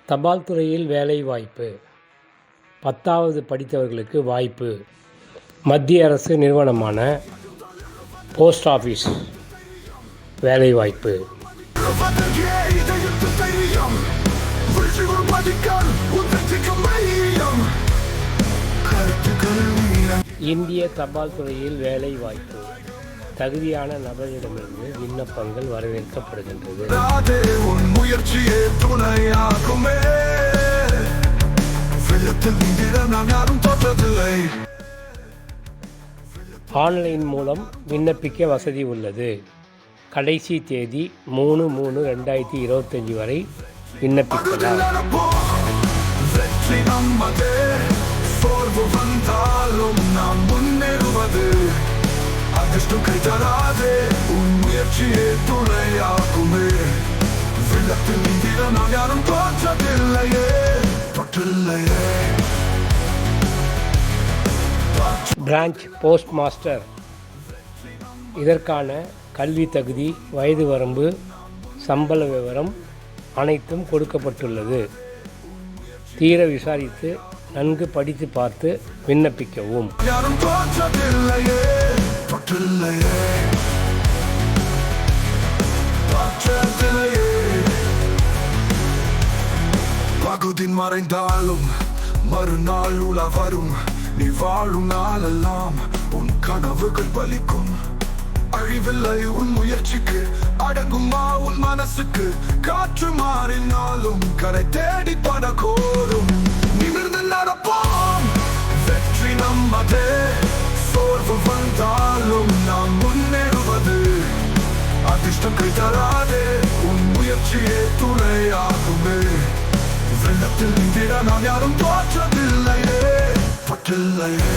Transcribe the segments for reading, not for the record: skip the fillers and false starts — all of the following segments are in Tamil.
தபால் துறையில் வேலை வாய்ப்பு. 10வது படித்தவர்களுக்கு வாய்ப்பு. மத்திய அரசு நிறுவனமான போஸ்ட் ஆஃபீஸ் வேலை வாய்ப்பு. இந்திய தபால் துறையில் வேலை வாய்ப்பு. தகுதியான நபர்களிடமிருந்து விண்ணப்பங்கள் வரவேற்கப்படுகின்றது. ஆன்லைன் மூலம் விண்ணப்பிக்க வசதி உள்ளது. கடைசி தேதி 3/3/2025 வரை விண்ணப்பிக்கலாம். அதிர்ஷ்டம் கைதராதே, உன் முயற்சியே துணையாகுமே. வெள்ளத்தில் நீந்திட நாம் யாரும் தோற்றதில்லையே. Branch post master. இதற்கான கல்வி தகுதி, வயது வரம்பு, சம்பள விவரம் அனைத்தும் கொடுக்கப்பட்டுள்ளது. தீர விசாரித்து நன்கு படித்து பார்த்து விண்ணப்பிக்கவும். பகுதி மறைந்தாலும் மறுநாள் உலா வரும். நீ வாழும் நாளெல்லாம் உன் கனவுகள் பலிக்கும். அழிவில்லை உன் முயற்சிக்கு, அடங்குமா உன் மனசுக்கு. காற்று மாறினாலும் கரை தேடி பட கோரும். நிமிர்ந்து நடப்போம், வெற்றி நம்மதே. சோர்வு வந்தாலும் நாம் முன்னேறுவது. அதிர்ஷ்டம் கைதராதே, உன் முயற்சியே துணையாகுமே. வெள்ளத்தில் நீந்திட நாம் யாரும் தோற்றதில்லையே. பற்றதில்லையே.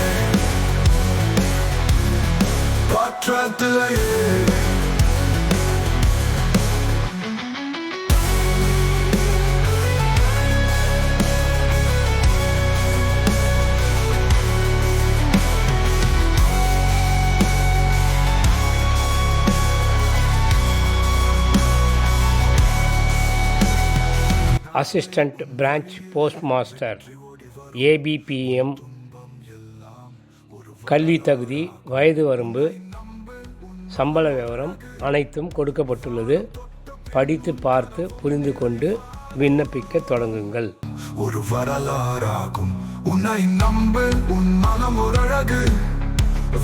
Assistant branch post master ABPM. கல்வி தகுதி, வயது வரம்பு, சம்பள விவரம் அனைத்தும் கொடுக்கப்பட்டுள்ளது. படித்து பார்த்து புரிந்து கொண்டு விண்ணப்பிக்க தொடங்குங்கள். ஒரு வரலாறாகும் உன்னை நம்பு. உன் மனம் ஒரு அழகு.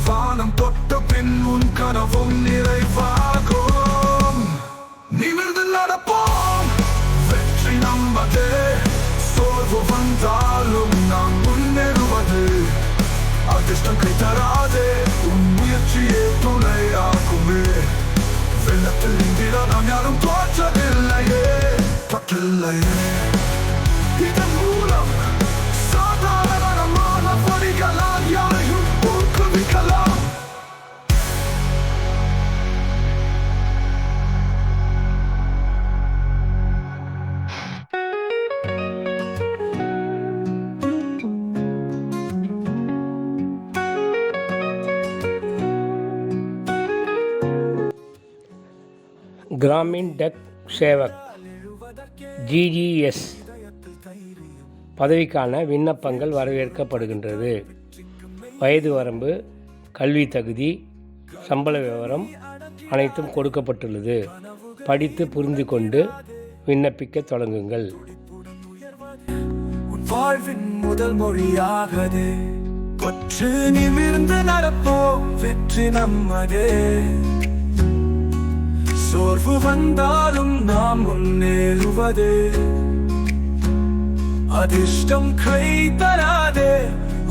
வானம் தொட்ட பின் உன் கனவும் நிறைவாகும். நிமிர்ந்து நடப்போம், வெற்றி நம்மதே. சோர்வு வந்தாலும் நாம் முன்னேறுவது. அதிர்ஷ்டம் கைதராதே, உன் முயற்சியே துணையாகுமே. வெள்ளத்தில் நீந்திட நாம் யாரும் தோற்றதில்லையே. இதன் மூலம் சாதாரணமான படிகளால் யாரையும் ஊக்குவிக்கலாம். கிராமின் டக் சேவக் GGS பதவிக்கான விண்ணப்பங்கள் வரவேற்கப்படுகின்றது. வயது வரம்பு, கல்வி தகுதி, சம்பள விவரம் அனைத்தும் கொடுக்கப்பட்டுள்ளது. படித்து புரிந்து கொண்டு விண்ணப்பிக்க தொடங்குங்கள். வாழ்வின் முதல் மொழியாகதே. பற்று நிமிர்ந்து நடப்போம், வெற்றி நம்மதே. சோர்வு வந்தாலும் நாம் முன்னேறுவது. அதிர்ஷ்டம் கை தராதே,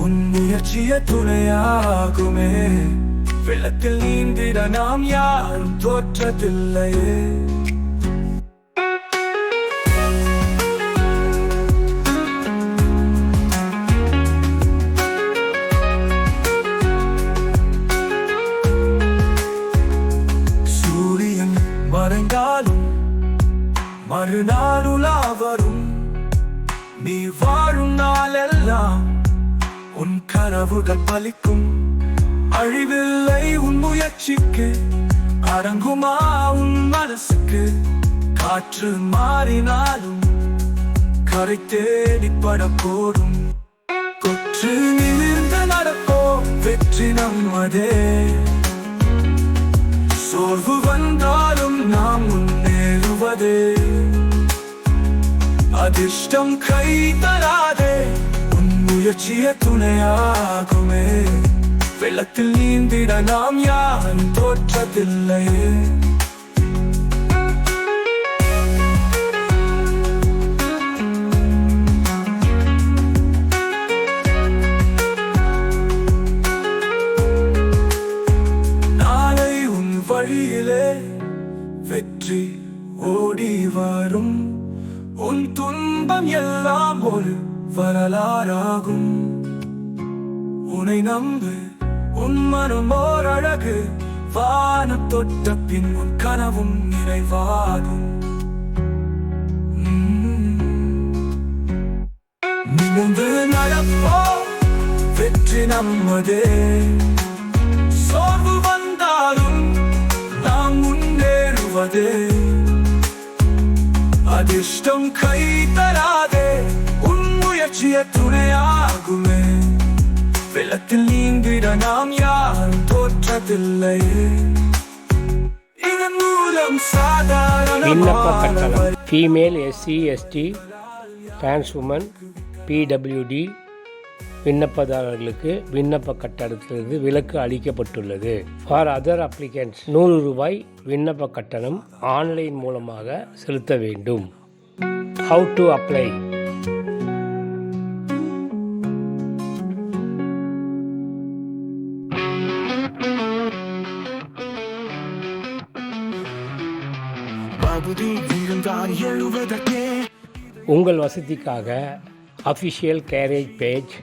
உன் முயற்சிய துணையாகுமே. வெள்ளத்தில் நீந்திட நாம் யாரும் தோற்றதில்லையே. மறைந்தாலும் மறுநாள் உலா வரும். நீ வாழும் நாளெல்லாம் உன் கனவுகள் பலிக்கும். அழிவில்லை உன் முயற்சிக்கு, அடங்குமா உன் மனசுக்கு. காற்று மாறினாலும் வரை தேடிப்பட போடும். கொற்று நிமிர்ந்து நடப்போம், வெற்றி நம்மதே. சோர்வு வந்தாலும் நாம் முன்னேறுவதே. அதிர்ஷ்டம் கை தராதே, உன் முயற்சிய துணையாகுமே. வெள்ளத்தில் நீந்திட நாம் யாரும் தோற்றதில்லையே. நாளை உன் வழியிலே வெற்றி ஓடி வரும். உன் துன்பம் எல்லாம் ஒரு வரலாறாகும். உன்னை நம்பு, உன் மனம் ஓர் அழகு. வானம் தொட்ட பின் உன் கனவும் நிறைவாகும். நிமிர்ந்து நடப்போம், வெற்றி நம்மதே. சோர்வு வந்தாலும் நாம் முன்னேறுவதே. அதிர்ஷ்டம் கை தராதே, உன் முயற்சிய துணையாகுமே. வெள்ளத்தில் நீந்திட நாம் யாரும் தோற்றதில்லையே. இதன் மூலம் சாதாரண விண்ணப்ப கட்டணம் female SC ST trans woman PWD விண்ணப்பதாரர்களுக்கு விண்ணப்ப கட்டணத்திலிருந்து விலக்கு அளிக்கப்பட்டுள்ளது. ஃபார் அதர் அப்ளிகன்ஸ் 100 ரூபாய் விண்ணப்ப கட்டணம் ஆன்லைன் மூலமாக செலுத்த வேண்டும். How to apply? உங்கள் வசதிக்காக அஃபிஷியல் கேரேஜ் பேஜ்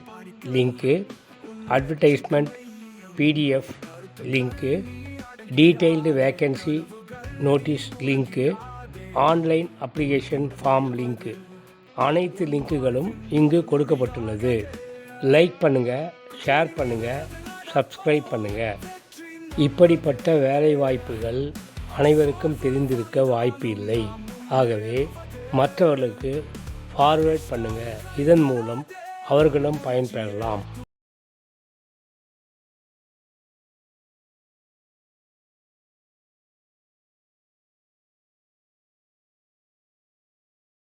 லிங்க்கு, அட்வர்டைஸ்மெண்ட் PDF லிங்க்கு, டீட்டெயில்டு வேக்கன்சி நோட்டீஸ் லிங்க்கு, ஆன்லைன் அப்ளிகேஷன் ஃபார்ம் லிங்க்கு, அனைத்து லிங்க்குகளும் இங்கு கொடுக்கப்பட்டுள்ளது. லைக் பண்ணுங்கள், ஷேர் பண்ணுங்கள், சப்ஸ்கிரைப் பண்ணுங்கள். இப்படிப்பட்ட வேலைவாய்ப்புகள் அனைவருக்கும் தெரிந்திருக்க வாய்ப்பு இல்லை. ஆகவே மற்றவர்களுக்கு ஃபார்வேர்ட் பண்ணுங்கள். இதன் மூலம் அவர்களும் பயன்பெறலாம்.